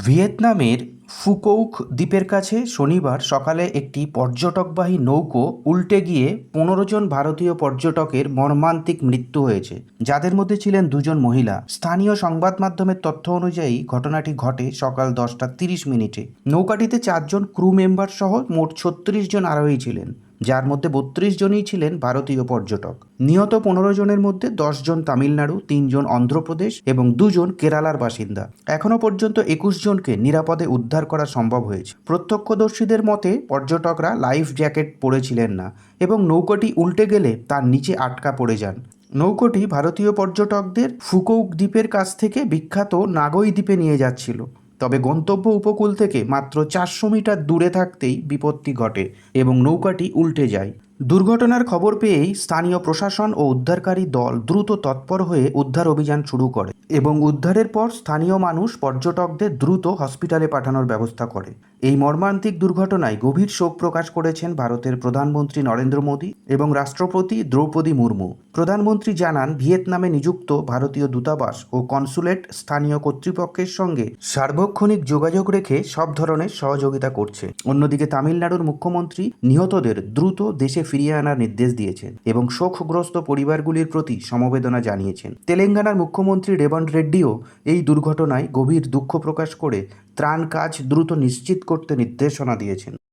ভিয়েতনামের ফুকৌক দ্বীপের কাছে শনিবার সকালে একটি পর্যটকবাহী নৌকো উল্টে গিয়ে ১৫ জন ভারতীয় পর্যটকের মর্মান্তিক মৃত্যু হয়েছে, যাদের মধ্যে ছিলেন দুজন মহিলা। স্থানীয় সংবাদ মাধ্যমের তথ্য অনুযায়ী ঘটনাটি ঘটে সকাল ১০টা ৩০ মিনিটে। নৌকাটিতে ৪ জন ক্রু মেম্বার সহ মোট ৩৬ জন আরোহী ছিলেন, যার মধ্যে ৩২ জনই ছিলেন ভারতীয় পর্যটক। নিহত ১৫ জনের মধ্যে ১০ জন তামিলনাড়ু, ৩ জন অন্ধ্রপ্রদেশ এবং ২ জন কেরালার বাসিন্দা। এখনও পর্যন্ত ২১ জনকে নিরাপদে উদ্ধার করা সম্ভব হয়েছে। প্রত্যক্ষদর্শীদের মতে, পর্যটকরা লাইফ জ্যাকেট পরেছিলেন না এবং নৌকাটি উল্টে গেলে তার নিচে আটকা পড়ে যান। নৌকাটি ভারতীয় পর্যটকদের ফুকৌক দ্বীপের কাছ থেকে বিখ্যাত নাগই দ্বীপে নিয়ে যাচ্ছিল, তবে গন্তব্য উপকূল থেকে মাত্র ৪০০ মিটার দূরে থাকতেই বিপত্তি ঘটে এবং নৌকাটি উল্টে যায়। দুর্ঘটনার খবর পেয়েই স্থানীয় প্রশাসন ও উদ্ধারকারী দল দ্রুত তৎপর হয়ে উদ্ধার অভিযান শুরু করে এবং উদ্ধারের পর স্থানীয় মানুষ পর্যটকদের দ্রুত হসপিটালে পাঠানোর ব্যবস্থা করে। এই মর্মান্তিক দুর্ঘটনায় গভীর শোক প্রকাশ করেছেন ভারতের প্রধানমন্ত্রী নরেন্দ্র মোদী এবং রাষ্ট্রপতি দ্রৌপদী মুর্মু। প্রধানমন্ত্রী জানান, ভিয়েতনামে নিযুক্ত ভারতীয় দূতাবাস ও কনসুলেট স্থানীয় কর্তৃপক্ষের সঙ্গে সার্বক্ষণিক যোগাযোগ রেখে সব ধরনের সহযোগিতা করছে। অন্যদিকে তামিলনাড়ুর মুখ্যমন্ত্রী নিহতদের দ্রুত দেশে ফিরিয়ে আনার নির্দেশ দিয়েছেন এবং শোকগ্রস্ত পরিবারগুলির প্রতি সমবেদনা জানিয়েছেন। তেলেঙ্গানার মুখ্যমন্ত্রী রেবন্ত রেড্ডিও এই দুর্ঘটনায় গভীর দুঃখ প্রকাশ করে ত্রাণ কাজ দ্রুত নিশ্চিত করতে নির্দেশনা দিয়েছেন।